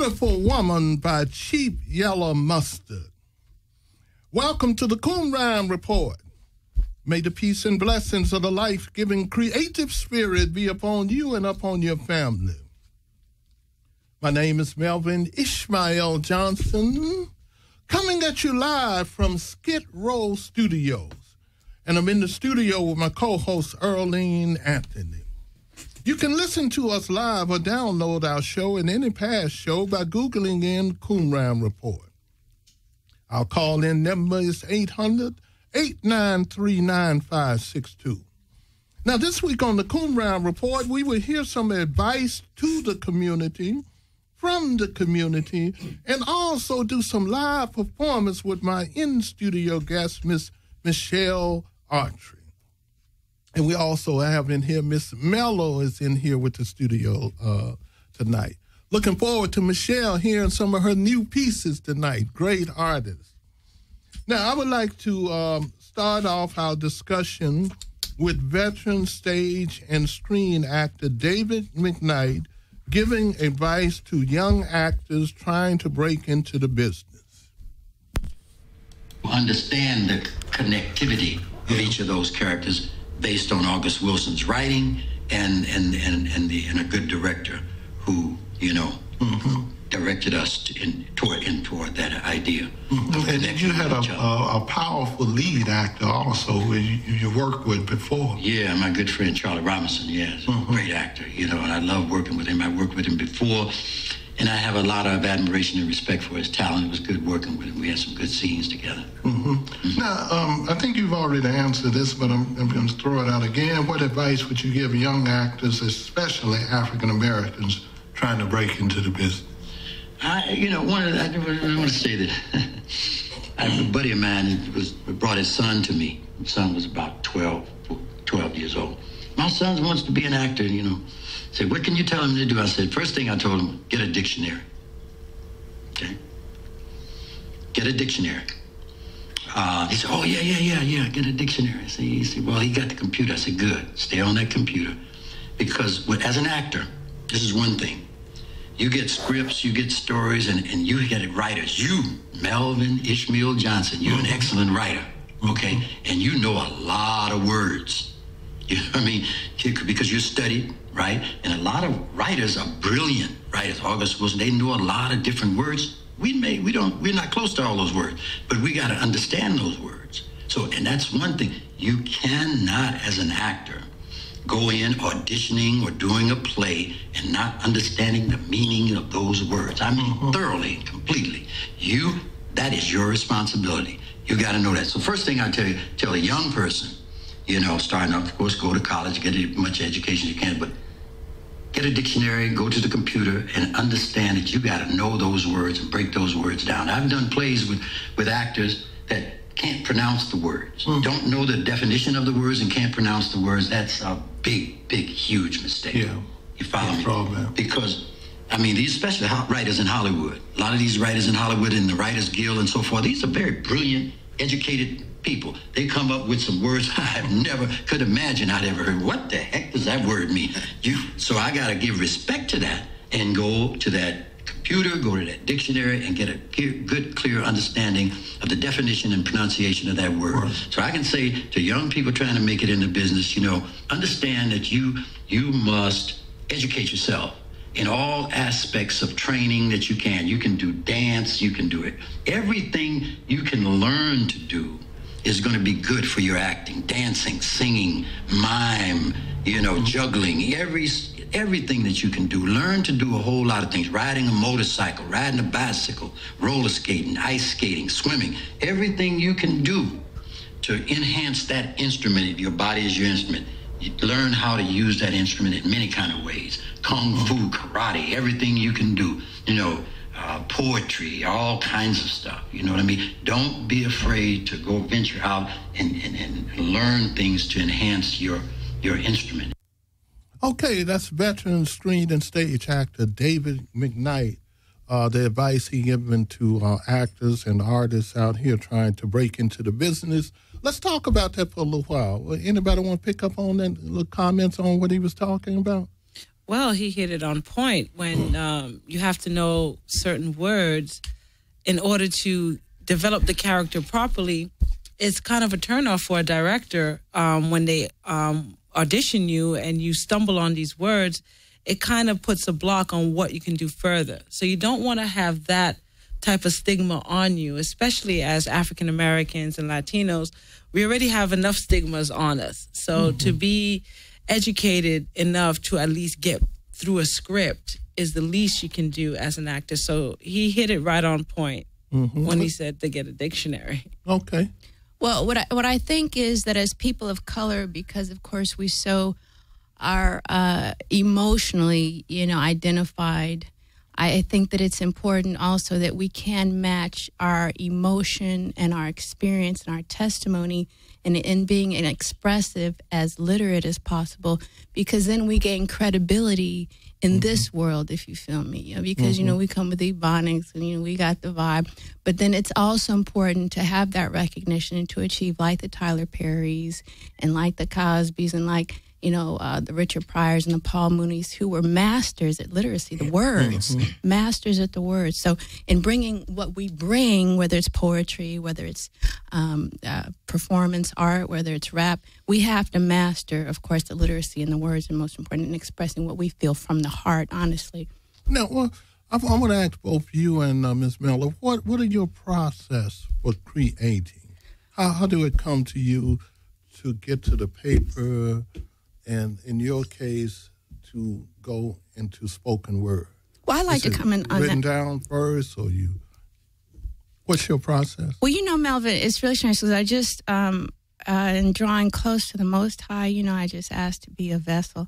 Beautiful Woman by Cheap Yellow Mustard. Welcome to the Coonrhyme Report. May the peace and blessings of the life-giving creative spirit be upon you and upon your family. My name is Melvin Ishmael Johnson, coming at you live from Skidrow Studios. And I'm in the studio with my co-host, Earlene Anthony. You can listen to us live or download our show and any past show by Googling in Coonrhyme Report. Our call-in number is 800-893-9562. Now, this week on the Coonrhyme Report, we will hear some advice to the community, from the community, and also do some live performance with my in-studio guest, Miss Michelle Artry. And we also have in here, Miss Mello is in here with the studio tonight. Looking forward to Michelle hearing some of her new pieces tonight. Great artist. Now, I would like to start off our discussion with veteran stage and screen actor David McKnight giving advice to young actors trying to break into the business. Understand the connectivity of each of those characters based on August Wilson's writing and a good director who, directed us toward that idea. And you had a powerful lead actor also who you worked with before. Yeah, my good friend Charlie Robinson, yes, great actor, and I love working with him. I worked with him before, and I have a lot of admiration and respect for his talent. It was good working with him. We had some good scenes together. Now, I think you've already answered this, but I'm going to throw it out again. What advice would you give young actors, especially African Americans, trying to break into the business? I want to say that I have a buddy of mine who brought his son to me. His son was about 12 years old. My son wants to be an actor, Said, what can you tell him to do? I said, first thing I told him, get a dictionary. Okay? Get a dictionary. He said, oh, yeah, get a dictionary. He said, well, he got the computer. I said, good, stay on that computer. Because as an actor, this is one thing. You get scripts, you get stories, and you get writers. You, Melvin Ishmael Johnson, you're an excellent writer, okay? And you know a lot of words. You know what I mean? Because you studied, right? And a lot of writers are brilliant writers. August Wilson, they know a lot of different words. We're not close to all those words, but we got to understand those words. So, and that's one thing. You cannot, as an actor, go in auditioning or doing a play and not understanding the meaning of those words. I mean, thoroughly, completely. That is your responsibility. You got to know that. So first thing I tell a young person, starting off, of course, go to college, get as much education as you can, but get a dictionary, go to the computer, and understand that you got to know those words and break those words down. I've done plays with actors that can't pronounce the words, don't know the definition of the words and can't pronounce the words. That's a big, huge mistake. Yeah. You follow me? Problem. Because, these especially writers in Hollywood, a lot of these writers in Hollywood and the Writers Guild and so forth, these are very brilliant, educated people. They come up with some words I never could imagine I'd ever heard. What the heck does that word mean? So I got to give respect to that and go to that computer, go to that dictionary, and get a good, clear understanding of the definition and pronunciation of that word. So I can say to young people trying to make it in the business, understand that you must educate yourself in all aspects of training that you can. You can do dance, you can do it. Everything you can learn to do is going to be good for your acting. Dancing, singing, mime, juggling, everything that you can do. Learn to do a whole lot of things. Riding a motorcycle, riding a bicycle, roller skating, ice skating, swimming. Everything you can do to enhance that instrument. If your body is your instrument, you learn how to use that instrument in many kind of ways. Kung fu, karate, everything you can do. Poetry, all kinds of stuff. You know what I mean? Don't be afraid to go venture out and learn things to enhance your instrument. Okay, that's veteran screen and stage actor David McKnight. The advice he given to actors and artists out here trying to break into the business. Let's talk about that for a little while. Anybody want to pick up on that, little comments on what he was talking about? Well, he hit it on point when you have to know certain words in order to develop the character properly. It's kind of a turnoff for a director when they audition you and you stumble on these words. It kind of puts a block on what you can do further. So you don't want to have that type of stigma on you, especially as African Americans and Latinos. We already have enough stigmas on us. So to be educated enough to at least get through a script is the least you can do as an actor. So he hit it right on point when he said to get a dictionary. Okay. Well, what I think is that as people of color, because of course we so are emotionally, identified, I think that it's important also that we can match our emotion and our experience and our testimony in being an expressive, as literate as possible, because then we gain credibility in this world, if you feel me, because, we come with ebonics and, we got the vibe. But then it's also important to have that recognition and to achieve like the Tyler Perrys and like the Cosbys and like, the Richard Pryors and the Paul Mooneys, who were masters at literacy, the words, masters at the words. So in bringing what we bring, whether it's poetry, whether it's performance art, whether it's rap, we have to master, of course, the literacy and the words, and most important, in expressing what we feel from the heart, honestly. Now, I want to ask both you and Ms. Miller, what are your process for creating? How do it come to you to get to the paper, and in your case, to go into spoken word? Well, I like to come in on that. Written down first, or you? What's your process? Well, Melvin, it's really strange because I just, in drawing close to the Most High, I just asked to be a vessel.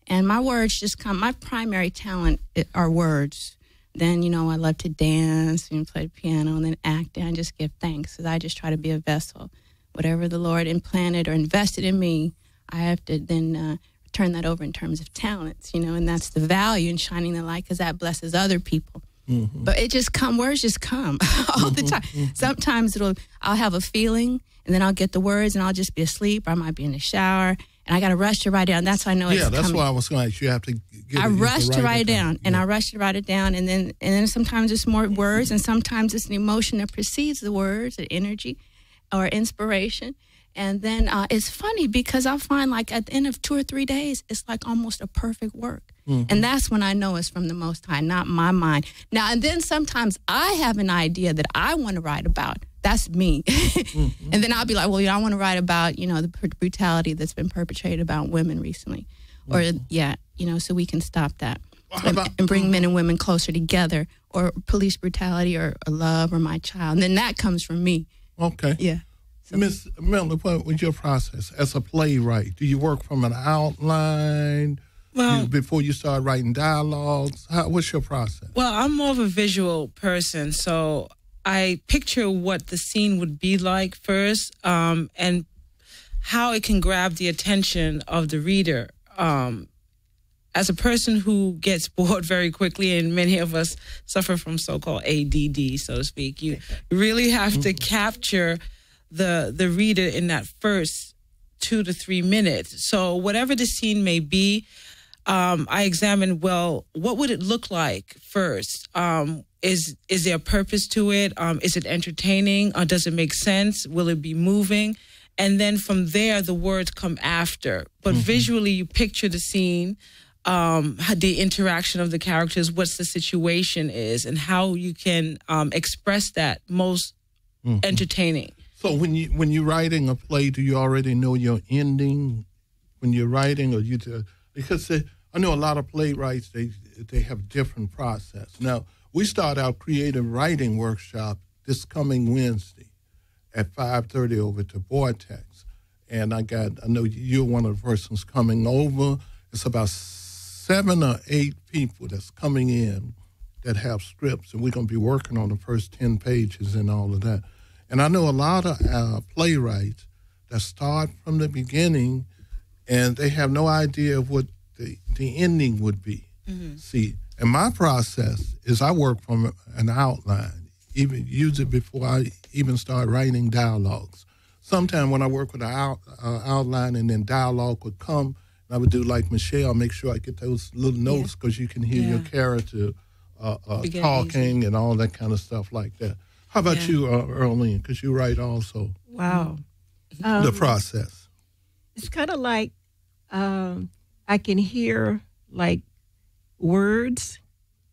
And my words just come. My primary talent are words. Then, I love to dance and play the piano and then act, and I just give thanks because I just try to be a vessel. Whatever the Lord implanted or invested in me, I have to then turn that over in terms of talents, and that's the value in shining the light because that blesses other people. But words just come all the time. Sometimes I'll have a feeling and then I'll get the words and I'll just be asleep, or I might be in the shower and I got to rush to write it down. That's how I know it's coming. Yeah, that's why I was going to ask you. Have to I rush to write it down, and I rush to write it down, and then sometimes it's more words, and sometimes it's an emotion that precedes the words, or energy, or inspiration. And then it's funny because I'll find like at the end of 2 or 3 days, it's like almost a perfect work. And that's when I know it's from the Most High, not my mind. Now, and then sometimes I have an idea that I want to write about. That's me. And then I'll be like, well, I want to write about, the brutality that's been perpetrated about women recently. Or, so we can stop that. And bring men and women closer together, or police brutality, or love, or my child. And then that comes from me. Okay. Yeah. Ms. Miller, what was your process as a playwright? Do you work from an outline before you start writing dialogues? What's your process? Well, I'm more of a visual person, so I picture what the scene would be like first, and how it can grab the attention of the reader. As a person who gets bored very quickly, and many of us suffer from so-called ADD, so to speak, you really have to capture the reader in that first 2 to 3 minutes. So whatever the scene may be, I examine, what would it look like first? Is there a purpose to it? Is it entertaining? Does it make sense? Will it be moving? And then from there, the words come after. But visually, you picture the scene, the interaction of the characters, what's the situation is, and how you can express that most entertaining. So when you're writing a play, do you already know your ending when you're writing, or because I know a lot of playwrights, they have different process. Now, we start our creative writing workshop this coming Wednesday at 5:30 over to Vortex, and I know you're one of the persons coming over. It's about 7 or 8 people that's coming in that have scripts, and we're going to be working on the first 10 pages and all of that. And I know a lot of playwrights that start from the beginning, and they have no idea of what the ending would be. See, and my process is I work from an outline, even use it before I even start writing dialogues. Sometimes when I work with an outline and then dialogue would come, I would do like Michelle, make sure I get those little notes because you can hear your character talking and all that kind of stuff like that. How about you, Earlene? Because you write also. Wow. The process. It's kind of like I can hear like words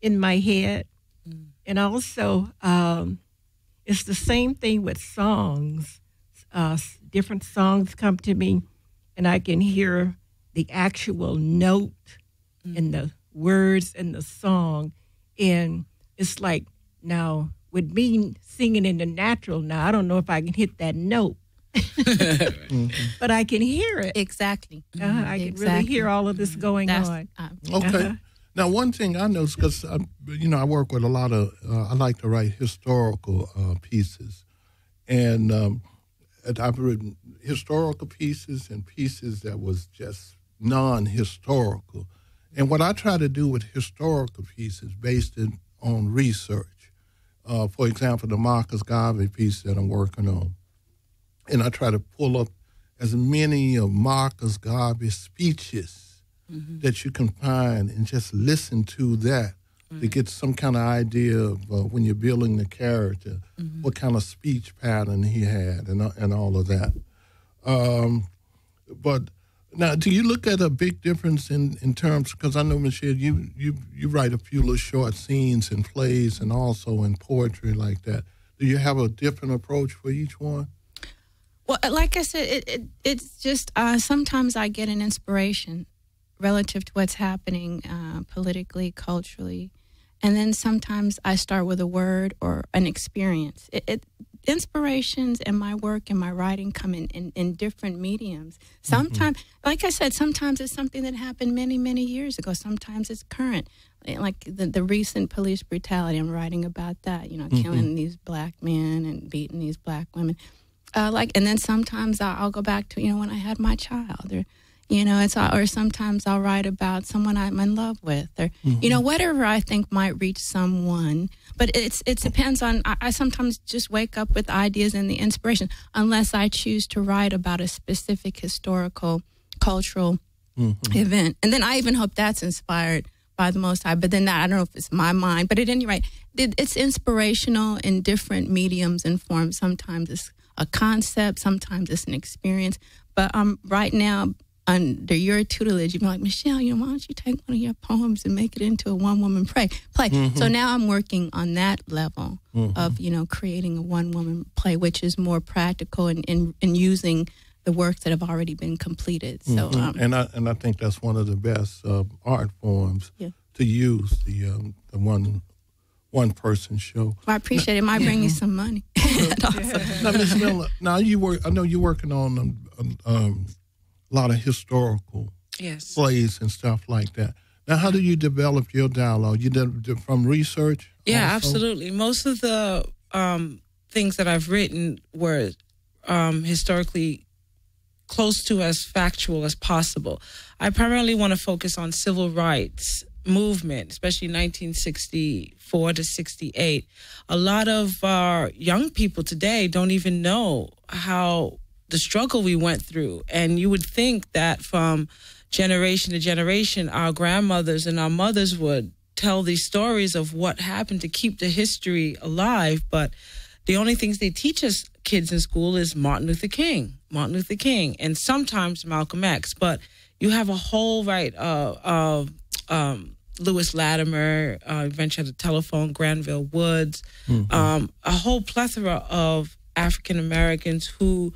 in my head. And also it's the same thing with songs. Different songs come to me and I can hear the actual note and the words in the song. And it's like, now, with me singing in the natural now, I don't know if I can hit that note. But I can hear it. Exactly. I can really hear all of this going on. Okay. Now, one thing I noticed, because, I work with a lot of, I like to write historical pieces. And I've written historical pieces and pieces that was just non-historical. And what I try to do with historical pieces based on research, for example, the Marcus Garvey piece that I'm working on, and I try to pull up as many of Marcus Garvey's speeches that you can find and just listen to that to get some kind of idea of when you're building the character, what kind of speech pattern he had and all of that. But now, do you look at a big difference in terms, because I know, Michelle, you write a few little short scenes in plays and also in poetry like that. Do you have a different approach for each one? Well, like I said, it's just sometimes I get an inspiration relative to what's happening politically, culturally. And then sometimes I start with a word or an experience. Inspirations in my work and my writing come in different mediums. Sometimes, like I said, sometimes it's something that happened many, many years ago. Sometimes it's current. Like the recent police brutality, I'm writing about that, killing these black men and beating these black women. And then sometimes I'll go back to, when I had my child, or sometimes I'll write about someone I'm in love with, or whatever I think might reach someone. But it depends on. I sometimes just wake up with ideas and the inspiration, unless I choose to write about a specific historical, cultural event, and then I even hope that's inspired by the Most High. But then I don't know if it's my mind. But at any rate, it's inspirational in different mediums and forms. Sometimes it's a concept, sometimes it's an experience. But right now, under your tutelage, you'd be like, Michelle, why don't you take one of your poems and make it into a one-woman play? So now I'm working on that level of, creating a one-woman play, which is more practical and using the works that have already been completed. So, and I think that's one of the best art forms to use, the one-person show. Well, I appreciate it. It might bring you some money. Now, Ms. Miller, I know you're working on a lot of historical plays and stuff like that. Now, how do you develop your dialogue? You did from research? Yeah, also? Absolutely. Most of the things that I've written were historically close to as factual as possible. I primarily want to focus on civil rights movement, especially 1964 to 68. A lot of our young people today don't even know how the struggle we went through. And you would think that from generation to generation, our grandmothers and our mothers would tell these stories of what happened to keep the history alive. But the only things they teach us kids in school is Martin Luther King, and sometimes Malcolm X. But you have a whole Lewis Latimer, Invention of the Telephone, Granville Woods, a whole plethora of African Americans who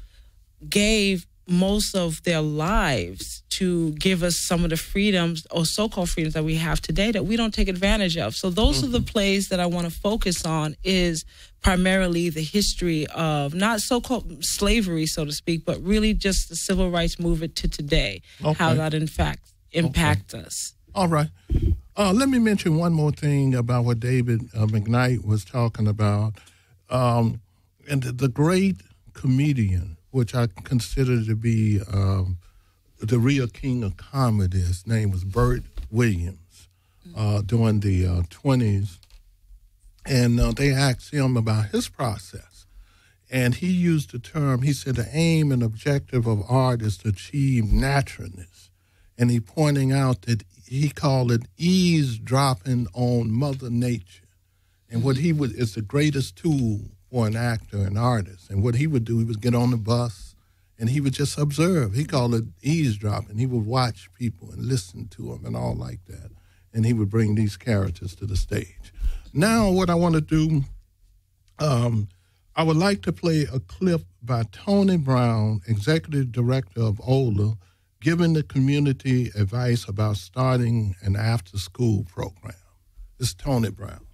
gave most of their lives to give us some of the freedoms or so-called freedoms that we have today that we don't take advantage of. So those are the plays that I want to focus on, is primarily the history of not so-called slavery, so to speak, but really just the civil rights movement to today, how that in fact impacts us. All right. Let me mention one more thing about what David McKnight was talking about. And the great comedian, which I consider to be the real king of comedy. His name was Burt Williams during the 20s. And they asked him about his process. And he used the term, he said, the aim and objective of art is to achieve naturalness. and he pointing out that he called it eavesdropping on Mother Nature. And what he would, is the greatest tool for an actor, an artist. And what he would do, he would get on the bus and he would just observe. He called it eavesdropping. He would watch people and listen to them and all like that. And he would bring these characters to the stage. Now what I want to do, I would like to play a clip by Tony Brown, Executive Director of OLA, giving the community advice about starting an after-school program. This is Tony Brown.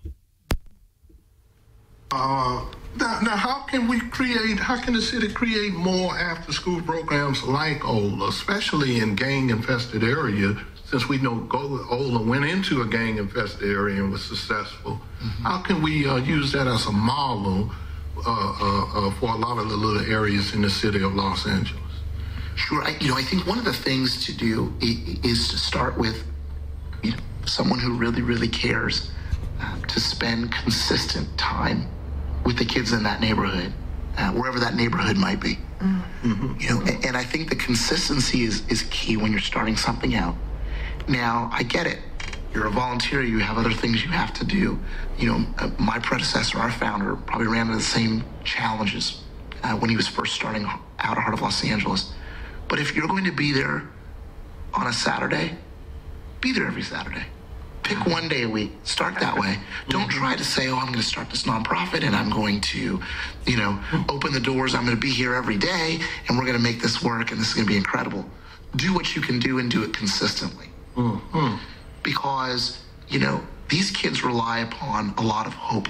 Now, how can the city create more after-school programs like OLA, especially in gang-infested areas, since we know OLA went into a gang-infested area and was successful? Mm-hmm. How can we use that as a model for a lot of the little areas in the city of Los Angeles? Sure. I think one of the things to do is to start with, someone who really, really cares, to spend consistent time with the kids in that neighborhood, wherever that neighborhood might be. Mm-hmm. And I think the consistency is key when you're starting something out. Now, I get it. You're a volunteer, you have other things you have to do. My predecessor, our founder, probably ran into the same challenges when he was first starting out at Heart of Los Angeles. But if you're going to be there on a Saturday, be there every Saturday. Pick one day a week, start that way. Don't try to say, I'm going to start this nonprofit and I'm going to, open the doors, I'm going to be here every day and we're going to make this work and this is going to be incredible. Do what you can do and do it consistently. Mm-hmm. Because, these kids rely upon a lot of hope.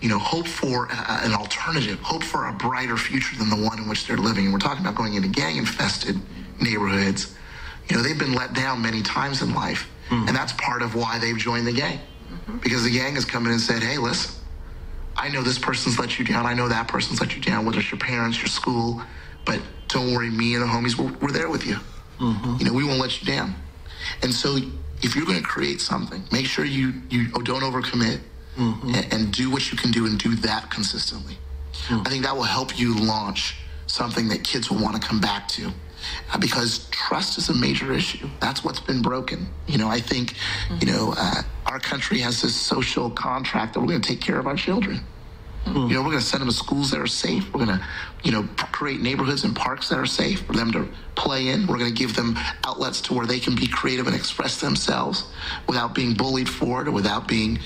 Hope for an alternative, hope for a brighter future than the one in which they're living. And we're talking about going into gang-infested neighborhoods. They've been let down many times in life. Mm-hmm. And that's part of why they've joined the gang. Mm-hmm. Because the gang has come in and said, hey, listen, I know this person's let you down. I know that person's let you down, whether it's your parents, your school. But don't worry, me and the homies, we're there with you. Mm-hmm. We won't let you down. And so if you're going to create something, make sure you don't overcommit. Mm-hmm. And do what you can do and do that consistently. Mm-hmm. I think that will help you launch something that kids will want to come back to, because trust is a major issue. That's what's been broken. I think, our country has this social contract that we're going to take care of our children. Mm-hmm. We're going to send them to schools that are safe. We're going to, create neighborhoods and parks that are safe for them to play in. We're going to give them outlets to where they can be creative and express themselves without being bullied for it or without being,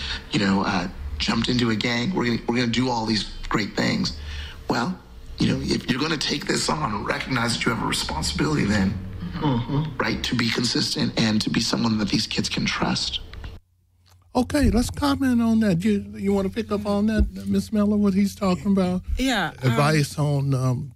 jumped into a gang. We're going to do all these great things. Well, if you're going to take this on, recognize that you have a responsibility then, right, to be consistent and to be someone that these kids can trust. Okay, let's comment on that. You want to pick up on that, Ms. Miller, what he's talking about? Yeah. Advice on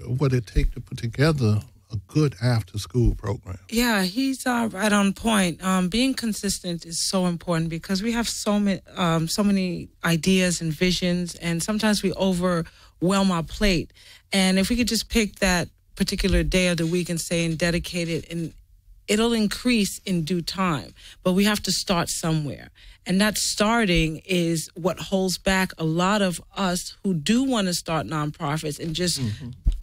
what it takes to put together a good after-school program. Yeah, he's right on point. Being consistent is so important because we have so many ideas and visions, and sometimes we overwhelm our plate. And if we could just pick that particular day of the week and say and dedicate it, and it'll increase in due time. But we have to start somewhere. And that starting is what holds back a lot of us who do want to start nonprofits and just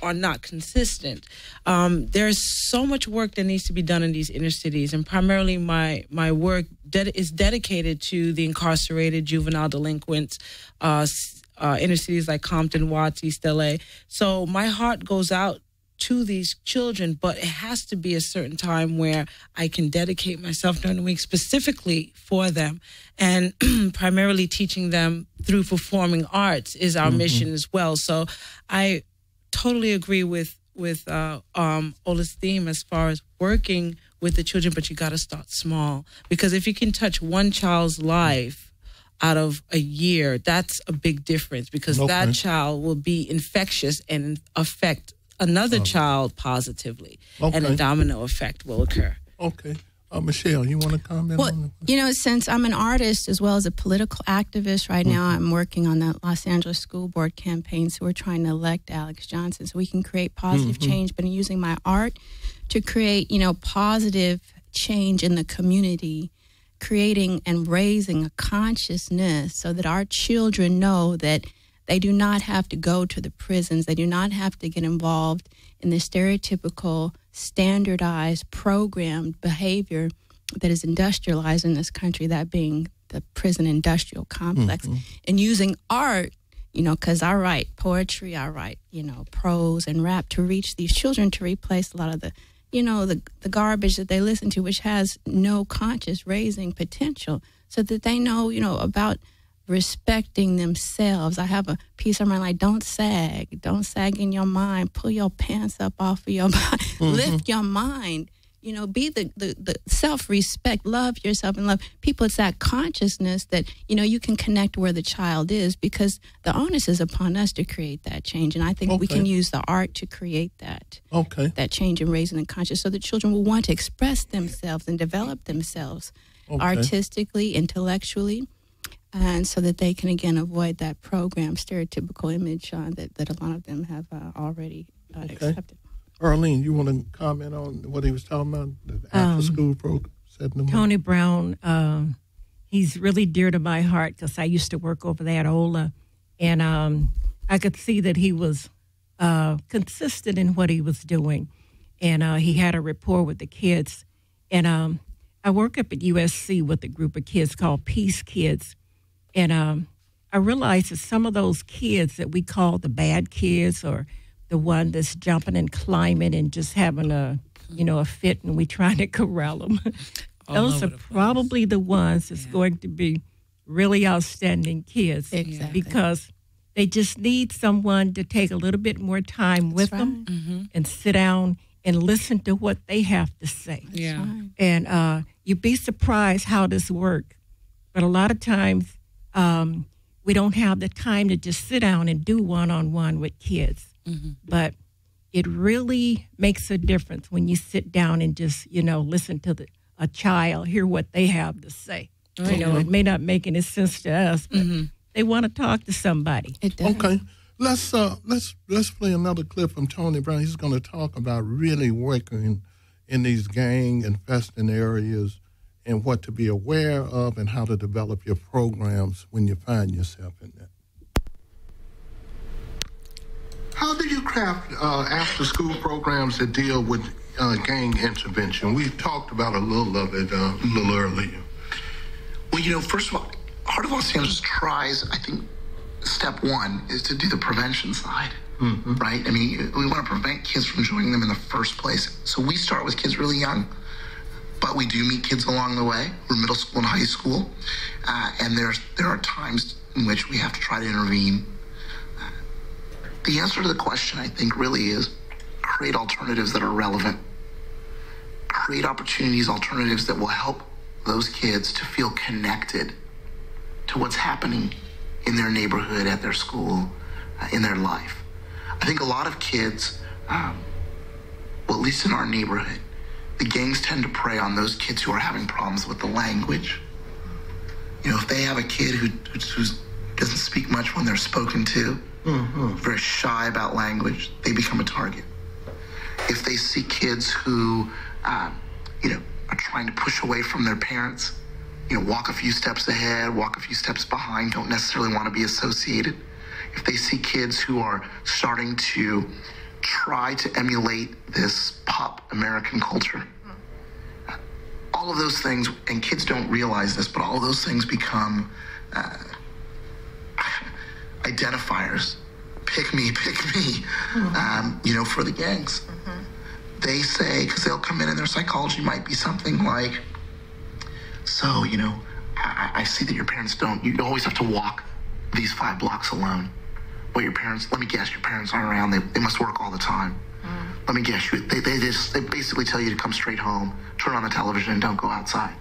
are not consistent. There's so much work that needs to be done in these inner cities, and primarily my work is dedicated to the incarcerated juvenile delinquents, inner cities like Compton, Watts, East LA. So my heart goes out to these children, but it has to be a certain time where I can dedicate myself during the week specifically for them, and primarily teaching them through performing arts is our mission as well. So I totally agree with Ola's theme as far as working with the children, but you got to start small, because if you can touch one child's life out of a year, that's a big difference, because that child will be infectious and affect another child positively, and a domino effect will occur. Okay. Michelle, you want to comment on that? Since I'm an artist as well as a political activist right now, I'm working on the Los Angeles School Board campaign, so we're trying to elect Alex Johnson so we can create positive change, but I'm using my art to create, positive change in the community, creating and raising a consciousness so that our children know that they do not have to go to the prisons. They do not have to get involved in the stereotypical standardized, programmed behavior that is industrialized in this country, that being the prison industrial complex, and using art, because I write poetry, I write, prose and rap to reach these children, to replace a lot of the, the garbage that they listen to, which has no conscious raising potential, so that they know, about respecting themselves. I have a piece on my like, don't sag in your mind, pull your pants up off of your body, lift your mind. Be the self-respect, love yourself and love people. It's that consciousness that, you can connect where the child is, because the onus is upon us to create that change. And I think we can use the art to create that change in raising the conscious, so that children will want to express themselves and develop themselves artistically, intellectually, and so that they can, again, avoid that program, stereotypical image that a lot of them have already accepted. Arlene, you want to comment on what he was talking about, the after-school program? Tony Brown, he's really dear to my heart, because I used to work over there at Ola, and I could see that he was consistent in what he was doing, and he had a rapport with the kids. And I work up at USC with a group of kids called Peace Kids, and I realized that some of those kids that we call the bad kids, or the one that's jumping and climbing and just having a fit, and we trying to corral them. Those are probably the ones that's going to be really outstanding kids. Exactly. Because they just need someone to take a little bit more time with them and sit down and listen to what they have to say. Yeah. And you'd be surprised how this works. But a lot of times we don't have the time to just sit down and do one-on-one with kids. But it really makes a difference when you sit down and just, listen to a child, hear what they have to say. It may not make any sense to us, but they want to talk to somebody. It does. Okay, let's play another clip from Tony Brown. He's going to talk about really working in these gang-infested areas and what to be aware of and how to develop your programs when you find yourself in that. How do you craft after-school programs that deal with gang intervention? We talked about a little of it a little earlier. Well, first of all, Heart of Los Angeles tries, I think, step one is to do the prevention side, right? I mean, we want to prevent kids from joining them in the first place. So we start with kids really young, but we do meet kids along the way. We're middle school and high school, and there are times in which we have to try to intervene. The answer to the question, I think, really is create alternatives that are relevant. Create opportunities, alternatives that will help those kids to feel connected to what's happening in their neighborhood, at their school, in their life. I think a lot of kids, well, at least in our neighborhood, the gangs tend to prey on those kids who are having problems with the language. If they have a kid who doesn't speak much when they're spoken to, very shy about language, they become a target. If they see kids who, are trying to push away from their parents, walk a few steps ahead, walk a few steps behind, don't necessarily want to be associated. If they see kids who are starting to try to emulate this pop American culture, all of those things, and kids don't realize this, but all of those things become identifiers. Pick me, for the gangs. They say, because they'll come in and their psychology might be something like, so, I see that your parents you always have to walk these 5 blocks alone. Well, let me guess, your parents aren't around, they must work all the time. Let me guess, they basically tell you to come straight home, turn on the television, and don't go outside.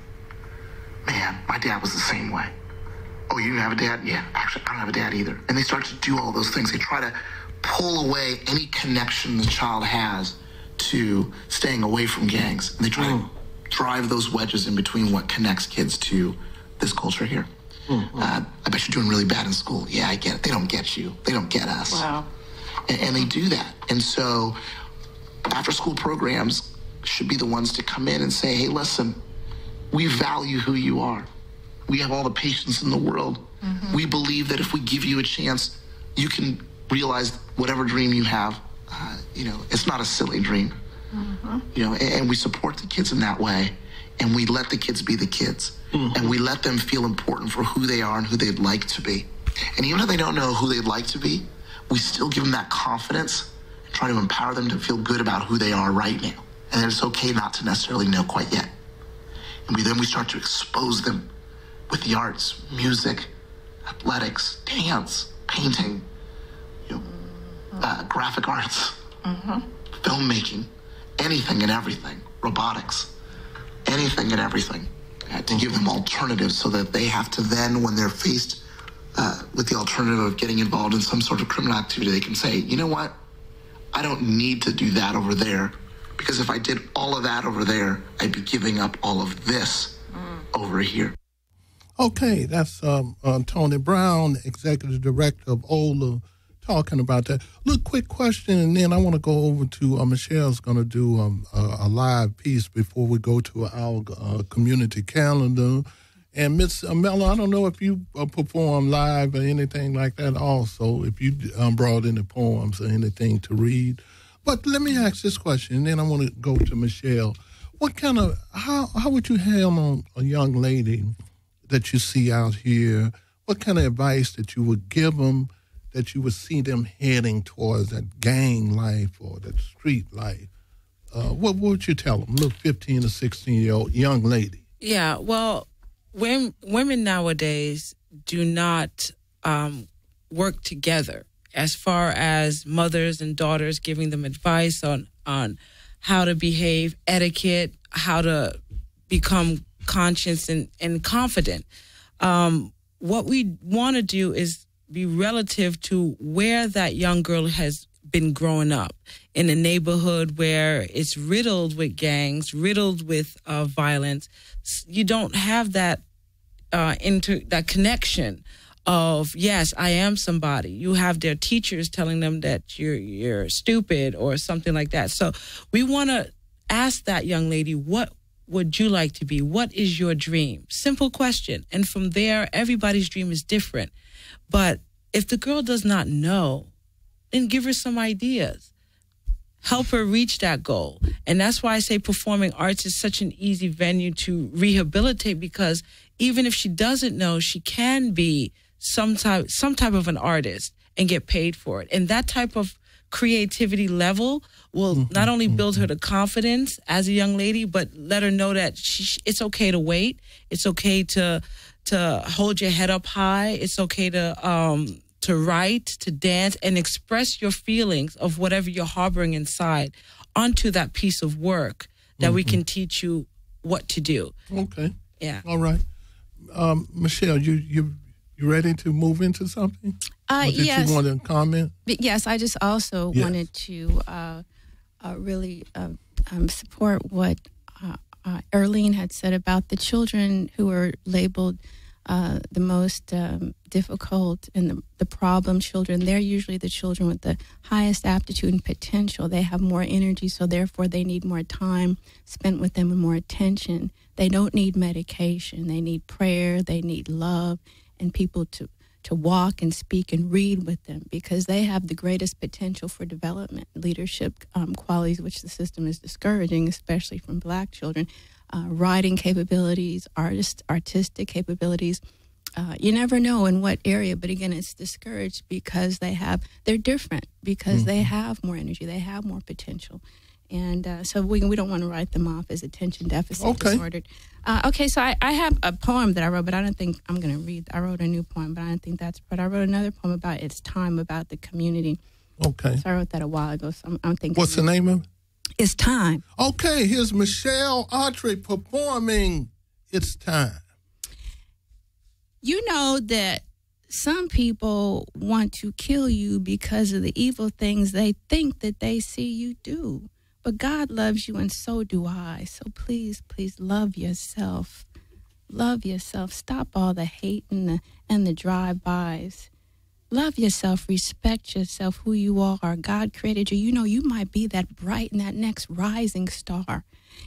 Man, my dad was the same way. Oh, you have a dad? Yeah, actually, I don't have a dad either. And they start to do all those things. They try to pull away any connection the child has to staying away from gangs. And they try to drive those wedges in between what connects kids to this culture here. I bet you're doing really bad in school. Yeah, I get it. They don't get you. They don't get us. Wow. And they do that. And so after-school programs should be the ones to come in and say, hey, listen, we value who you are. We have all the patience in the world. We believe that if we give you a chance, you can realize whatever dream you have. It's not a silly dream. You know, and we support the kids in that way, and we let the kids be the kids, and we let them feel important for who they are and who they'd like to be. And even if they don't know who they'd like to be, we still give them that confidence, and try to empower them to feel good about who they are right now. And that it's okay not to necessarily know quite yet. And then we start to expose them with the arts, music, athletics, dance, painting, you know, graphic arts, filmmaking, anything and everything, robotics, anything and everything, to give them alternatives so that they have to then, when they're faced with the alternative of getting involved in some sort of criminal activity, they can say, you know what, I don't need to do that over there, because if I did all of that over there, I'd be giving up all of this over here. Okay, that's Tony Brown, Executive Director of OLA, talking about that. Look, quick question, and then I want to go over to Michelle's going to do a live piece before we go to our community calendar. And Miss Mello, I don't know if you perform live or anything like that also, if you brought any poems or anything to read. But let me ask this question, and then I want to go to Michelle. What kind of, how would you handle a young lady that you see out here? What kind of advice that you would give them, that you would see them heading towards that gang life or that street life? What would you tell them? Look, 15 or 16-year-old young lady. Yeah, well, women nowadays do not work together as far as mothers and daughters giving them advice on how to behave, etiquette, how to become conscious and confident. What we want to do is be relative to where that young girl has been growing up, in a neighborhood where it's riddled with gangs, riddled with violence. You don't have that that connection of, yes, I am somebody. You have their teachers telling them that you're stupid or something like that. So we want to ask that young lady, what would you like to be? What is your dream? Simple question. And from there, everybody's dream is different. But if the girl does not know, then give her some ideas. Help her reach that goal. And that's why I say performing arts is such an easy venue to rehabilitate, because even if she doesn't know, she can be some type of an artist and get paid for it. And that type of creativity level will not only build her the confidence as a young lady, but let her know that it's okay to wait. It's okay to hold your head up high. It's okay to write, to dance, and express your feelings of whatever you're harboring inside onto that piece of work that we can teach you what to do. Okay. Yeah. All right. Michelle, you ready to move into something? Yes. You want to comment? Yes, I just also wanted to really support what Erlene had said about the children who are labeled the most difficult and the problem children. They're usually the children with the highest aptitude and potential. They have more energy, so therefore they need more time spent with them and more attention. They don't need medication. They need prayer. They need love and people to walk and speak and read with them, because they have the greatest potential for development, leadership qualities, which the system is discouraging, especially from Black children, writing capabilities, artistic capabilities. You never know in what area, but again, it's discouraged because they're different, because they have more energy, they have more potential. And so we don't want to write them off as attention deficit disordered. Okay, so I have a poem that I wrote, but I don't think I'm going to read. I wrote a new poem, but I don't think but I wrote another poem about It's Time, about the community. Okay. So I wrote that a while ago, so I'm thinking. What's the name of it? It's Time. Okay, here's Michelle Autry performing It's Time. You know that some people want to kill you because of the evil things they think that they see you do. But God loves you, and so do I. So please, please love yourself. Love yourself. Stop all the hate and the drive-bys. Love yourself. Respect yourself, who you are. God created you. You know, you might be that bright and that next rising star.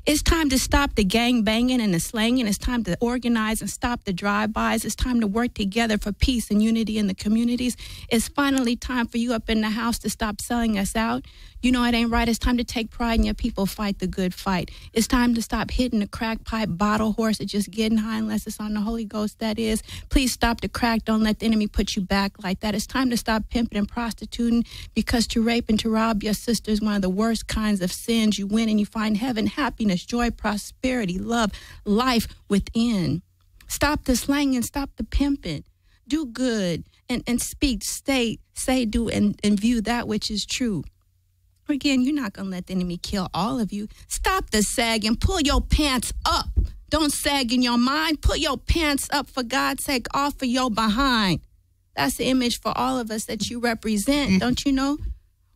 It's time to stop the gang banging and the slanging. It's time to organize and stop the drive-bys. It's time to work together for peace and unity in the communities. It's finally time for you up in the house to stop selling us out. You know it ain't right. It's time to take pride in your people, fight the good fight. It's time to stop hitting the crack pipe bottle horse and just getting high unless it's on the Holy Ghost, that is. Please stop the crack. Don't let the enemy put you back like that. It's time to stop pimping and prostituting, because to rape and to rob your sister is one of the worst kinds of sins. You win and you find heaven, happiness, joy, prosperity, love, life within. Stop the slanging, stop the pimping. Do good and speak, say, do, and view that which is true. Again, you're not going to let the enemy kill all of you. Stop the sagging. Pull your pants up. Don't sag in your mind. Put your pants up, for God's sake, off of your behind. That's the image for all of us that you represent, don't you know?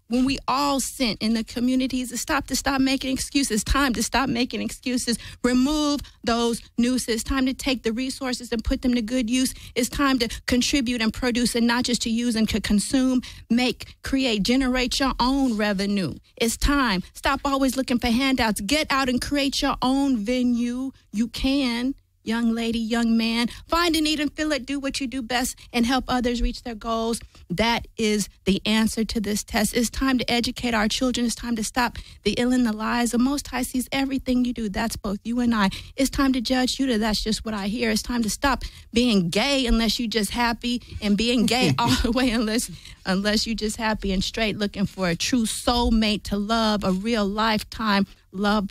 When we all sin in the communities, it's time to stop making excuses. Time to stop making excuses. Remove those nooses. Time to take the resources and put them to good use. It's time to contribute and produce, and not just to use and to consume, make, create, generate your own revenue. It's time. Stop always looking for handouts. Get out and create your own venue. You can. Young lady, young man, find a need and fill it. Do what you do best and help others reach their goals. That is the answer to this test. It's time to educate our children. It's time to stop the ill and the lies. The Most High sees everything you do. That's both you and I. It's time to judge you. That's just what I hear. It's time to stop being gay unless you're just happy, and being gay all the way unless you're just happy and straight, looking for a true soulmate to love, a real lifetime love.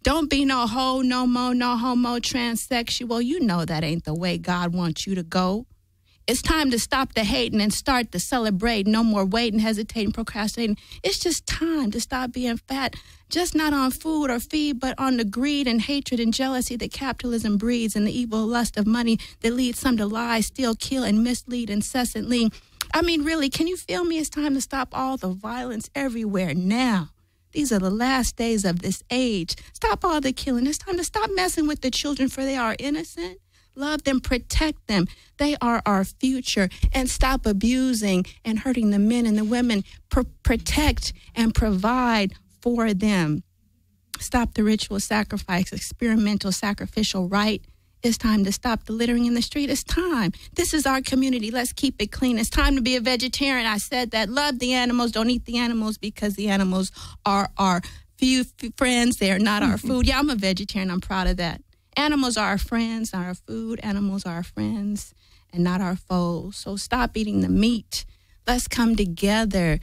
Don't be no hoe, no mo, no homo, transsexual. You know that ain't the way God wants you to go. It's time to stop the hating and start to celebrate. No more waiting, hesitating, procrastinating. It's just time to stop being fat, just not on food or feed, but on the greed and hatred and jealousy that capitalism breeds, and the evil lust of money that leads some to lie, steal, kill, and mislead incessantly. I mean, really, can you feel me? It's time to stop all the violence everywhere now. These are the last days of this age. Stop all the killing. It's time to stop messing with the children, for they are innocent. Love them, protect them. They are our future. And stop abusing and hurting the men and the women. Protect and provide for them. Stop the ritual sacrifice, experimental sacrificial rite. It's time to stop the littering in the street. It's time. This is our community. Let's keep it clean. It's time to be a vegetarian. I said that. Love the animals. Don't eat the animals, because the animals are our few friends. They are not our food. Yeah, I'm a vegetarian. I'm proud of that. Animals are our friends, not our food. Animals are our friends and not our foes. So stop eating the meat. Let's come together.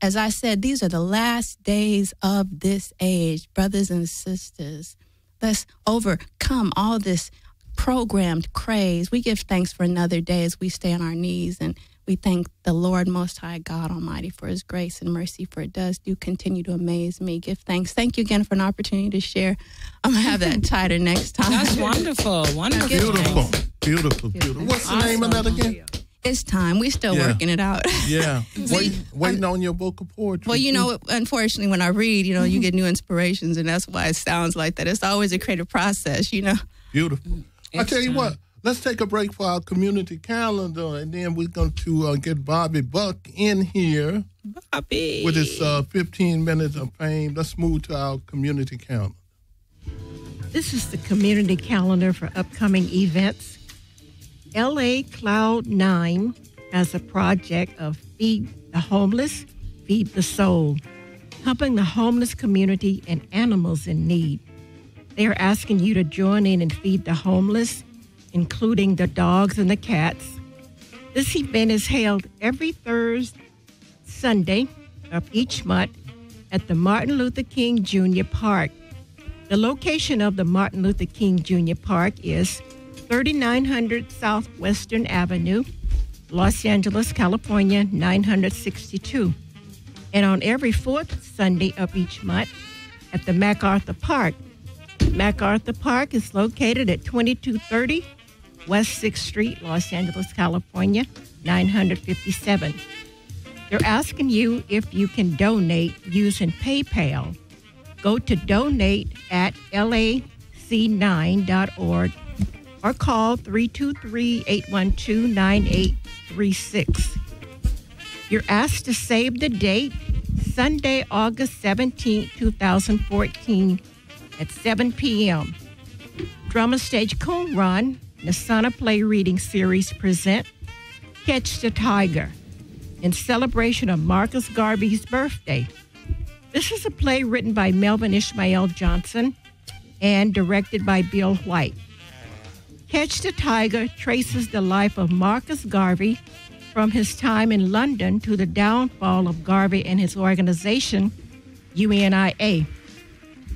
As I said, these are the last days of this age, brothers and sisters. Let's overcome all this programmed craze. We give thanks for another day as we stay on our knees, and we thank the Lord Most High God Almighty for his grace and mercy, for it does continue to amaze me. Give thanks. Thank you again for an opportunity to share. I'm going to have that tighter next time. That's wonderful. Wonderful. Beautiful. What's the name of that again? It's time. We're still working it out. Yeah. Waiting on your book of poetry. Well, you know, unfortunately, when I read, you get new inspirations, and that's why it sounds like that. It's always a creative process, Beautiful. I tell you what, let's take a break for our community calendar, and then we're going to get Bobby Buck in here. Bobby. With his 15 minutes of fame. Let's move to our community calendar. This is the community calendar for upcoming events. LA Cloud 9 has a project of Feed the Homeless, Feed the Soul, helping the homeless community and animals in need. They are asking you to join in and feed the homeless, including the dogs and the cats. This event is held every third Sunday of each month at the Martin Luther King Jr. Park. The location of the Martin Luther King Jr. Park is 3900 Southwestern Avenue, Los Angeles, California, 962. And on every fourth Sunday of each month at the MacArthur Park. MacArthur Park is located at 2230 West 6th Street, Los Angeles, California, 957. They're asking you if you can donate using PayPal. Go to donate@lac9.org or call 323-812-9836. You're asked to save the date, Sunday, August 17, 2014, at 7 p.m. Drama Stage Qumran, the Sana Play Reading Series present Catch the Tiger in celebration of Marcus Garvey's birthday. This is a play written by Melvin Ishmael Johnson and directed by Bill White. Catch the Tiger traces the life of Marcus Garvey from his time in London to the downfall of Garvey and his organization, UNIA,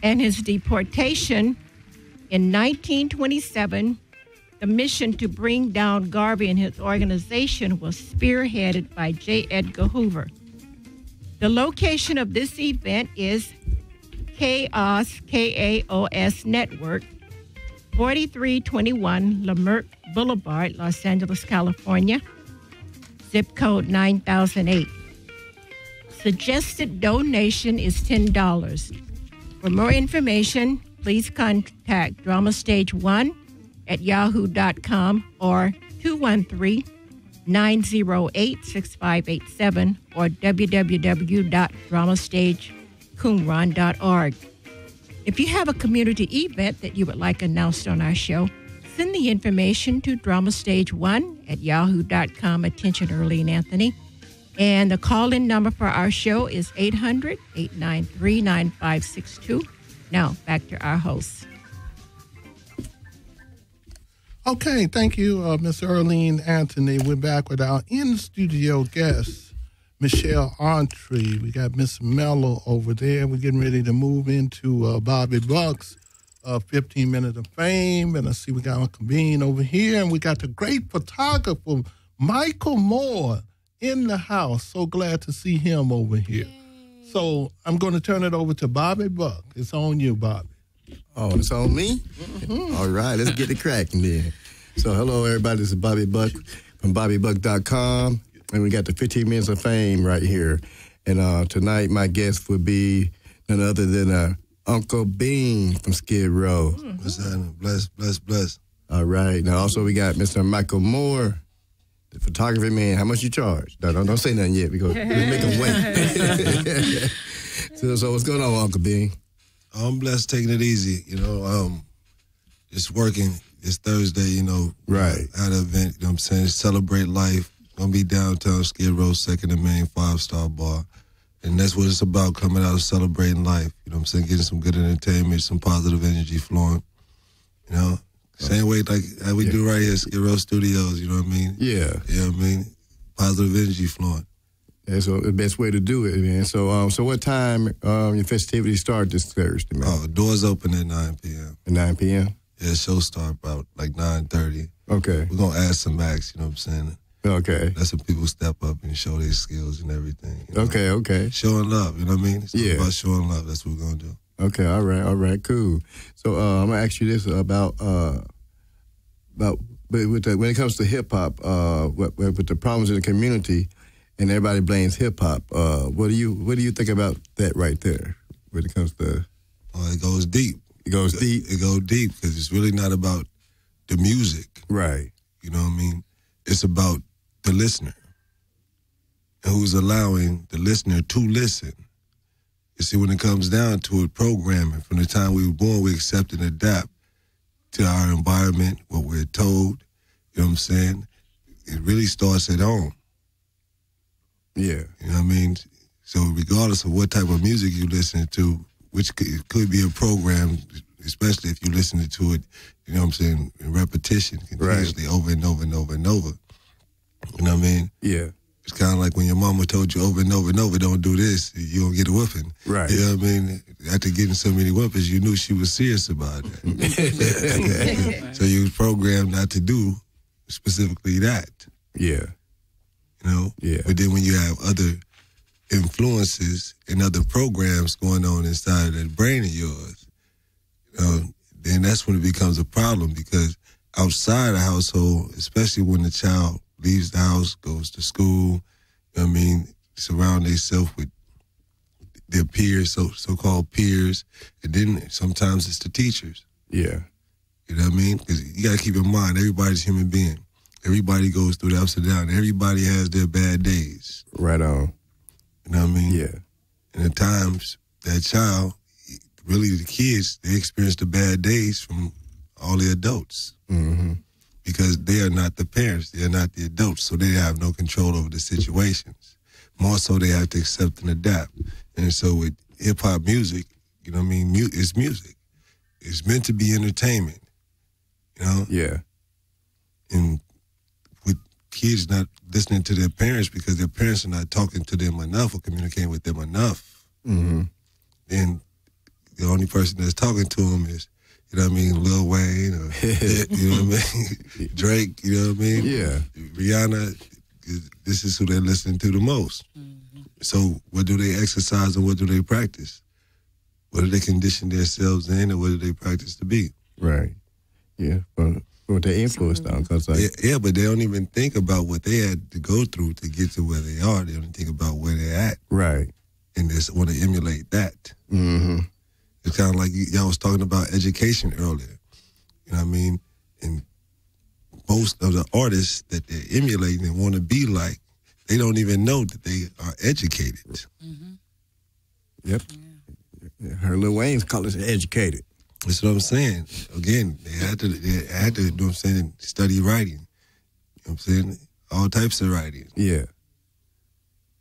and his deportation in 1927. The mission to bring down Garvey and his organization was spearheaded by J. Edgar Hoover. The location of this event is KAOS Network, 4321 Leimert Boulevard, Los Angeles, California, zip code 9008. Suggested donation is $10. For more information, please contact Drama Stage 1 at yahoo.com or 213-908-6587 or www.dramastagecumran.org. If you have a community event that you would like announced on our show, send the information to dramastage1 at yahoo.com. Attention, Early and Anthony. And the call-in number for our show is 800-893-9562. Now, back to our hosts. Okay, thank you, Ms. Earlene Anthony. We're back with our in-studio guest, Michelle Entree. We got Miss Mello over there. We're getting ready to move into Bobby Buck's 15 Minutes of Fame. And I see we got Uncle Bean over here. And we got the great photographer, Michael Moore, in the house. So glad to see him over here. Yay. So I'm going to turn it over to Bobby Buck. It's on you, Bobby. Oh, it's on me? Mm-hmm. All right, let's get it cracking then. So, hello, everybody. This is Bobby Buck from BobbyBuck.com. And we got the 15 Minutes of Fame right here. And tonight, my guest would be none other than Uncle Bean from Skidrow. Mm-hmm. What's happening? Bless. All right. Now, also, we got Mr. Michael Moore, the photography man. How much you charge? No, don't say nothing yet because we'll make him wait. So, what's going on, Uncle Bean? I'm blessed, taking it easy, just working. It's Thursday, Right. At an event, you know what I'm saying? Celebrate life. Gonna be downtown Skid Row, second and main 5-star bar. And that's what it's about, coming out of celebrating life. You know what I'm saying? Getting some good entertainment, some positive energy flowing. Same way like how we do right here, Skid Row Studios, you know what I mean? Yeah. You know what I mean? Positive energy flowing. That's the best way to do it, man. So what time your festivities start this Thursday, man? Oh, doors open at 9 p.m. At 9 p.m.? Yeah, show start about like 9:30. Okay. We're going to add some acts, you know what I'm saying? Okay. Let some people step up and show their skills and everything. Okay. Showing love, you know what I mean? It's about showing love. That's what we're going to do. Okay, all right, cool. So I'm going to ask you this about when it comes to hip-hop, with the problems in the community, and everybody blames hip-hop, what do you think about that right there when it comes to... Oh, it goes deep. It goes deep? It goes deep because it's really not about the music. Right. You know what I mean? It's about the listener and who's allowing the listener to listen. You see, when it comes down to it, programming, from the time we were born, we accept and adapt to our environment, what we're told. You know what I'm saying? It really starts at home. Yeah. You know what I mean? So regardless of what type of music you listen to, which could be a program, especially if you listen to it, you know what I'm saying, in repetition, continuously, over and over and over and over. You know what I mean? Yeah. It's kind of like when your mama told you over and over and over, don't do this, you don't get a whooping. Right. You know what I mean? After getting so many whoopings, you knew she was serious about it. So you was programmed not to do specifically that. Yeah. You know? Yeah. But then when you have other influences and other programs going on inside of that brain of yours, then that's when it becomes a problem, because outside the household, especially when the child leaves the house, goes to school, you know what I mean, surround themselves with their peers, so-called peers, and then sometimes it's the teachers. Yeah. You know what I mean? Because you got to keep in mind, everybody's a human being. Everybody goes through the ups and downs. Everybody has their bad days. Right on. You know what I mean? Yeah. And at times, that child really the kids, they experience the bad days from all the adults. Mm-hmm. Because they are not the parents, they are not the adults, so they have no control over the situations. More so, they have to accept and adapt. And so with hip-hop music, you know what I mean, it's music. It's meant to be entertainment, you know? Yeah. And with kids not listening to their parents because their parents are not talking to them enough or communicating with them enough, Mm-hmm. then the only person that's talking to them is, you know what I mean, Lil Wayne, or, you know what I mean, Drake, you know what I mean? Yeah. Rihanna, this is who they're listening to the most. Mm-hmm. So what do they exercise and what do they practice? What do they condition themselves in and what do they practice to be? Right. Yeah. But what they influenced on. Cause like, Yeah, but they don't even think about what they had to go through to get to where they are. They don't think about where they're at. right. And they just want to emulate that. Mm-hmm. It's kind of like y'all was talking about education earlier. You know what I mean? And most of the artists that they're emulating and want to be like, they don't even know that they are educated. Mm-hmm. Yep. Yeah. Her Lil Wayne's college educated. That's what I'm saying. Again, they had to, you know what I'm saying, study writing. You know what I'm saying? All types of writing. Yeah.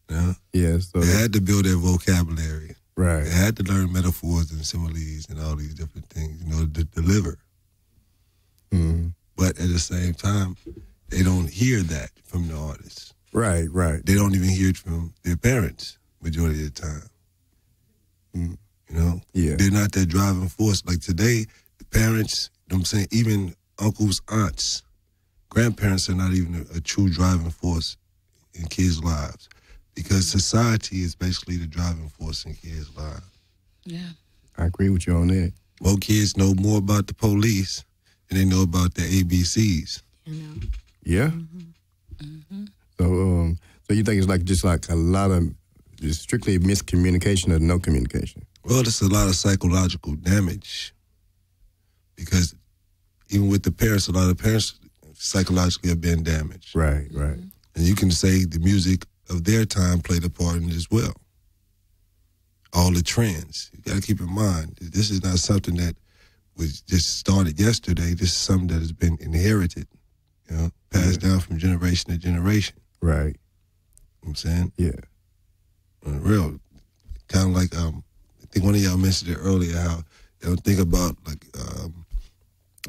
You know? Yeah. So They had to build their vocabulary. right. They had to learn metaphors and similes and all these different things, you know, to deliver. Mm-hmm. But at the same time, they don't hear that from the artists. Right. Right. They don't even hear it from their parents majority of the time. Mm. You know? Yeah. They're not that driving force. Like today, the parents, you know what I'm saying, even uncles, aunts, grandparents are not even a true driving force in kids' lives because society is basically the driving force in kids' lives. Yeah. I agree with you on that. More kids know more about the police than they know about the ABCs. You know. Yeah. Mm-hmm. So you think it's like just like a lot of just strictly miscommunication or no communication? Well, it's a lot of psychological damage because even with the parents, a lot of parents psychologically have been damaged. Right. Right. And you can say the music of their time played a part in it as well. All the trends. You got to keep in mind, this is not something that was just started yesterday. This is something that has been inherited, you know, passed down from generation to generation. Right. You know what I'm saying? Yeah. Real. Kind of like, I think one of y'all mentioned it earlier, how they don't think about like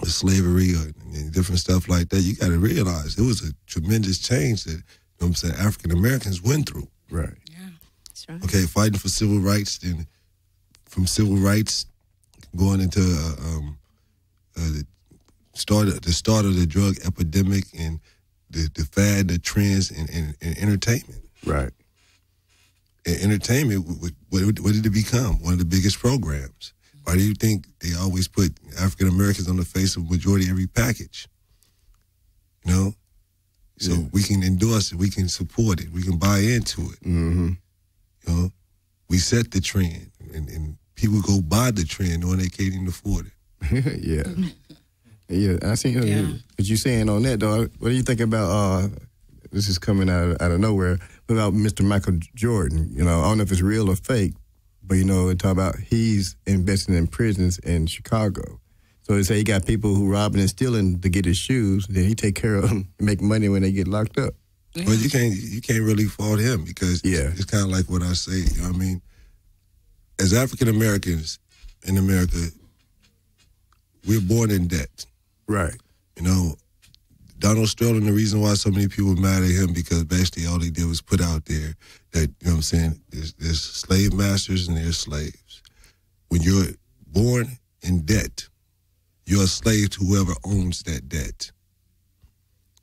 slavery or different stuff like that. You got to realize it was a tremendous change that, you know what I'm saying, African Americans went through. Right. Yeah. That's right. Okay, fighting for civil rights, then from civil rights going into the start of the drug epidemic and the fad, the trends in entertainment. Right. And entertainment, what did it become? One of the biggest programs. Why do you think they always put African Americans on the face of majority every package? You know? So we can endorse it, we can support it, we can buy into it. Mm-hmm. You know? We set the trend, and people go buy the trend knowing they can't even afford it. Yeah. Yeah. I see what you're saying on that, though. What do you think about, this is coming out of nowhere, about Mr. Michael Jordan? You know, I don't know if it's real or fake, but, you know, talk about he's investing in prisons in Chicago. So they say he got people who robbing and stealing to get his shoes, then he take care of them and make money when they get locked up. Yeah. Well, you can't really fault him because it's kind of like what I say. You know what I mean? As African Americans in America, we're born in debt. Right. You know, Donald Sterling, the reason why so many people are mad at him because basically all he did was put out there that, you know what I'm saying, there's slave masters and there's slaves. When you're born in debt, you're a slave to whoever owns that debt.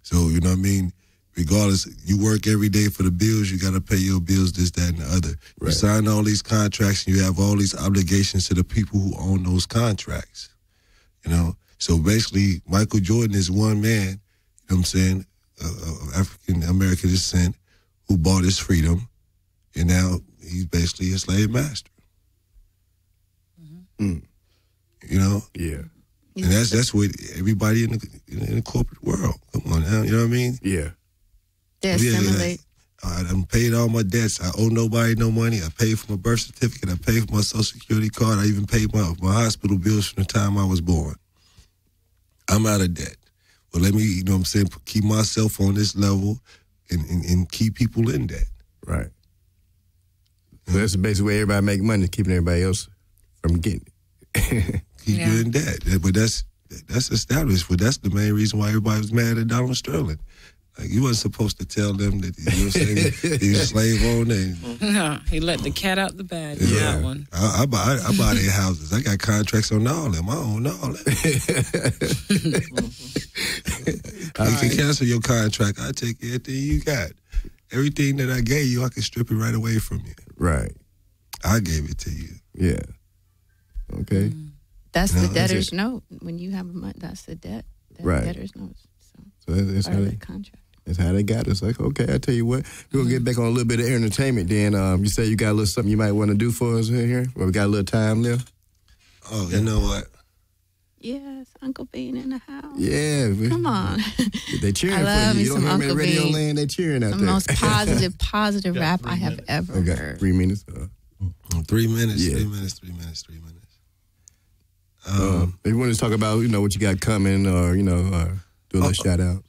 So, you know what I mean? Regardless, you work every day for the bills, you got to pay your bills, this, that, and the other. Right. You sign all these contracts and you have all these obligations to the people who own those contracts. You know? So basically, Michael Jordan is one man, you know what I'm saying, of African-American descent who bought his freedom, and now he's basically a slave master. Mm-hmm. You know? Yeah. And that's what everybody in the corporate world, come on now, you know what I mean? Yeah. They assimilate. I done paid all my debts. I owe nobody no money. I paid for my birth certificate. I paid for my Social Security card. I even paid my hospital bills from the time I was born. I'm out of debt. Well, let me, you know what I'm saying, keep myself on this level and keep people in debt. Right. So that's the basic way everybody make money, keeping everybody else from getting it. Keep you in debt. But that's established. But that's the main reason why everybody was mad at Donald Sterling. Like, you wasn't supposed to tell them that, you know what I'm saying, he was a slave owner. No, he let the cat out the bag on that one. I buy their houses. I got contracts on all of them. I own all of them. You can cancel your contract. I take everything you got. Everything that I gave you, I can strip it right away from you. Right. I gave it to you. Yeah. Okay. That's the debtor's note. When you have a month, that's the debt. Right. Debtor's note. So that's how they contract. That's how they got us. Like, okay, I tell you what, we're gonna get back on a little bit of entertainment. Then you say you got a little something you might want to do for us in here. Well, we got a little time left. Oh, you know what? Yes, Uncle Bean in the house. Yeah, come on. They cheering for you. You don't hear me on radio land. They cheering out there. The most positive rap I have ever heard. 3 minutes. 3 minutes. Yeah. 3 minutes. 3 minutes. 3 minutes. If you want to talk about, you know, what you got coming, or you know, do a little shout out.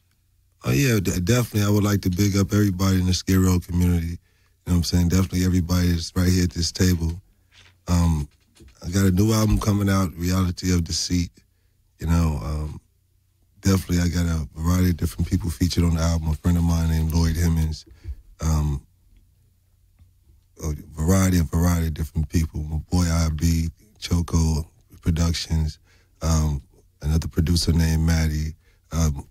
Oh yeah, definitely. I would like to big up everybody in the Skidrow community. You know what I'm saying? Definitely everybody that's right here at this table. I got a new album coming out, Reality of Deceit. You know, definitely I got a variety of different people featured on the album. A friend of mine named Lloyd Hemmings. A variety of different people. My boy IB, Choco Productions, another producer named Maddie.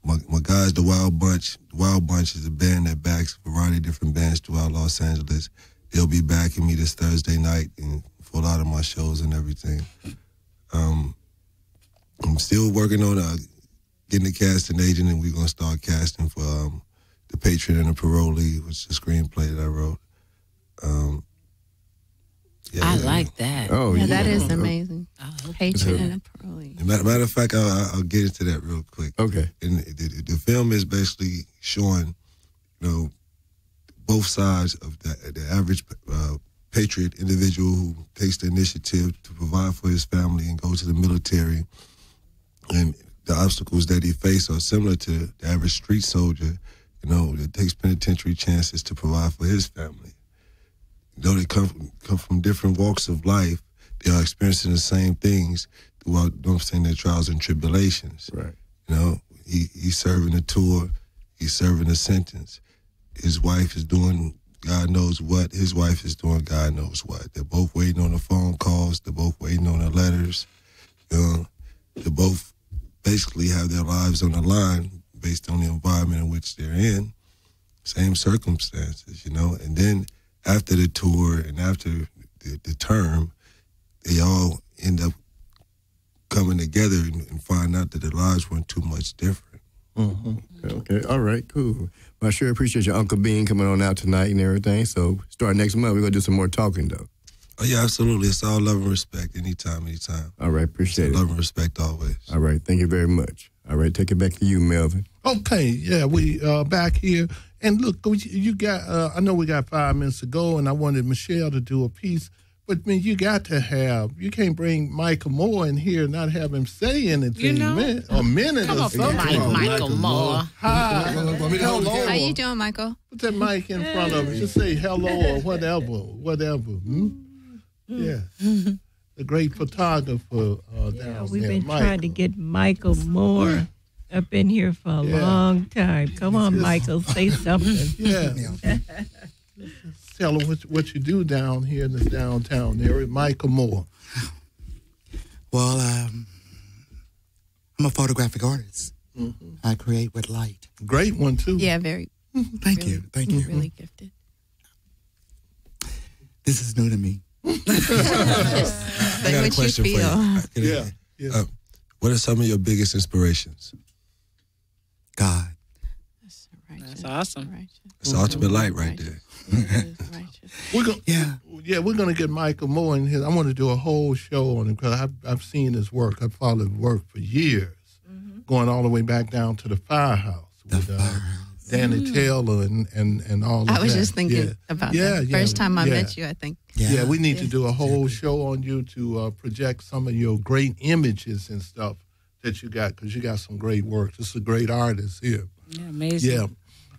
My guys, The Wild Bunch. The Wild Bunch is a band that backs a variety of different bands throughout Los Angeles. They'll be backing me this Thursday night and for a lot of my shows and everything. I'm still working on getting a casting agent, and we're going to start casting for The Patriot and the Parolee, which is a screenplay that I wrote. I like that. Oh, yeah, that is amazing. Patriot and a Parolee. Matter of fact, I'll get into that real quick. Okay. And the film is basically showing, you know, both sides of the average patriot individual who takes the initiative to provide for his family and go to the military, and the obstacles that he faces are similar to the average street soldier, you know, that takes penitentiary chances to provide for his family. Though they come from different walks of life, they are experiencing the same things throughout, you know what I'm saying, their trials and tribulations. Right. You know, he's serving a tour, he's serving a sentence. His wife is doing God knows what. His wife is doing God knows what. They're both waiting on the phone calls. They're both waiting on the letters. You know, they both basically have their lives on the line based on the environment in which they're in. Same circumstances, you know. And then after the tour and after the term, they all end up coming together and find out that their lives weren't too much different. Mm-hmm. Okay, all right, cool. Well, I sure appreciate your Uncle Bean coming on out tonight and everything. So starting next month, we're going to do some more talking, though. Oh, yeah, absolutely. It's all love and respect anytime. All right, appreciate it. Love and respect always. All right, thank you very much. All right, take it back to you, Melvin. Okay, yeah, we back here. And look, you got, I know we got 5 minutes to go, and I wanted Michelle to do a piece. But, I mean, you can't bring Michael Moore in here and not have him say anything. You know? A minute Come or on, something. Michael Moore. Hi. Hello. How you doing, Michael? Put that mic in front of him. Just say hello or whatever. Hmm? Yeah. The great photographer down we've there, been Michael. trying to get Michael Moore up in here for a long time. Come on, Michael, say something. Yeah. Tell them what you do down here in the downtown area. Michael Moore. Well, I'm a photographic artist. Mm-hmm. I create with light. Great one, too. Yeah, very. Thank you. Really gifted. This is new to me. I got a question for you. Yeah. What are some of your biggest inspirations? God. That's awesome. It's ultimate light right there. We're gonna get Michael Moore in here. I want to do a whole show on him because I've seen his work. I've followed his work for years, going all the way back down to the Firehouse. Danny Taylor and all of that. I was just thinking about that. First time I met you, I think. Yeah, we need to do a whole show on you to project some of your great images and stuff that you got, because you got some great work. This is a great artist here. Yeah, amazing. Yeah.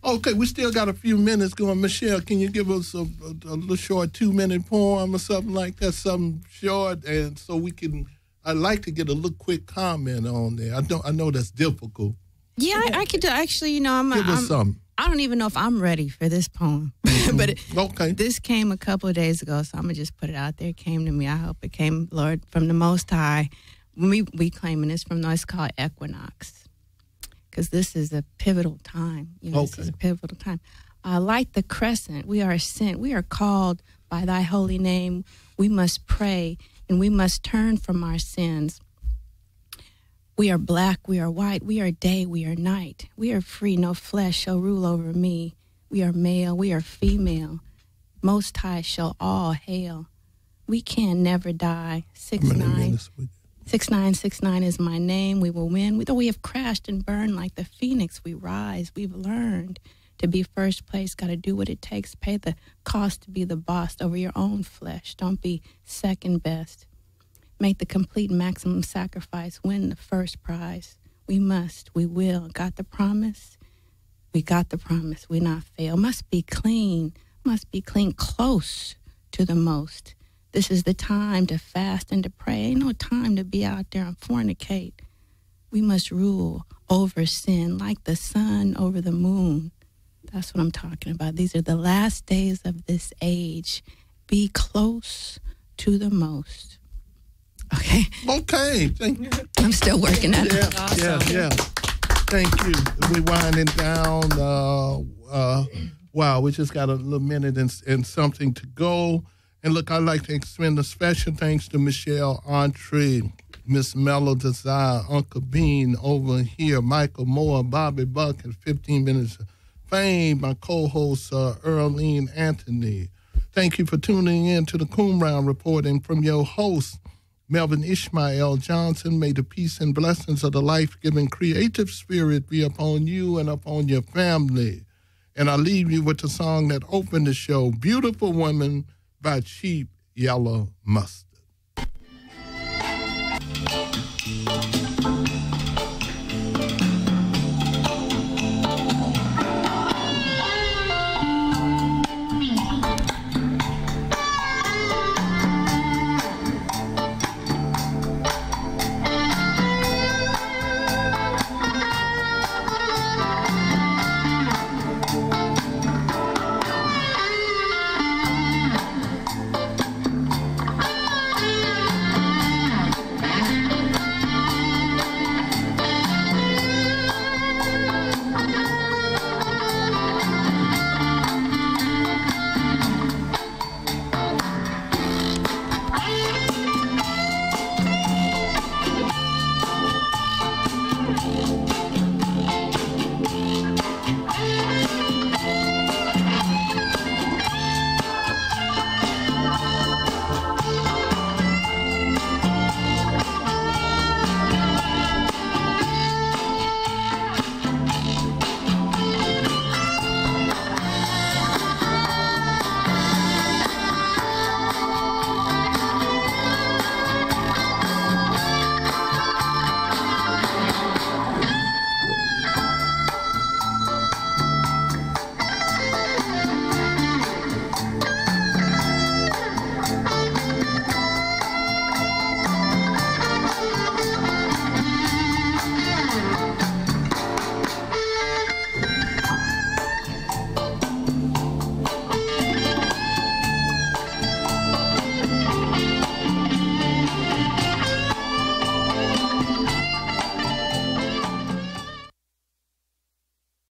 Okay, we still got a few minutes going. Michelle, can you give us a little short 2-minute poem or something like that? Something short, and so we can. I'd like to get a little quick comment on there. I know that's difficult. Yeah, I could do. Actually, you know, Give us something. I don't even know if I'm ready for this poem, but this came a couple of days ago, so I'm gonna just put it out there. It came to me. I hope it came, Lord, from the Most High. We claiming this from. It's called Equinox, because this is a pivotal time. You know, this is a pivotal time. Like the crescent, we are sent. We are called by Thy holy name. We must pray and we must turn from our sins. We are black, we are white, we are day, we are night. We are free, no flesh shall rule over me. We are male, we are female. Most High shall all hail. We can never die. 6969 is my name. We will win. Though we have crashed and burned like the phoenix, we rise. We've learned to be first place. Got to do what it takes. Pay the cost to be the boss over your own flesh. Don't be second best. Make the complete maximum sacrifice. Win the first prize. We must. We will. Got the promise? We got the promise. We not fail. Must be clean. Must be clean. Close to the most. This is the time to fast and to pray. Ain't no time to be out there and fornicate. We must rule over sin like the sun over the moon. That's what I'm talking about. These are the last days of this age. Be close to the most. Okay. Okay. Thank you. I'm still working at it. Yeah. Thank you. We're winding down. Wow, we just got a little minute and something to go. And look, I'd like to extend a special thanks to Michelle Entree, Miss Mellow Desire, Uncle Bean over here, Michael Moore, Bobby Buck, and 15 Minutes of Fame, my co-host, Earlene Anthony. Thank you for tuning in to the Coon Round Report, and from your host, Melvin Ishmael Johnson. May the peace and blessings of the life-giving creative spirit be upon you and upon your family. And I leave you with the song that opened the show, Beautiful Woman by Cheap Yellow Mustard.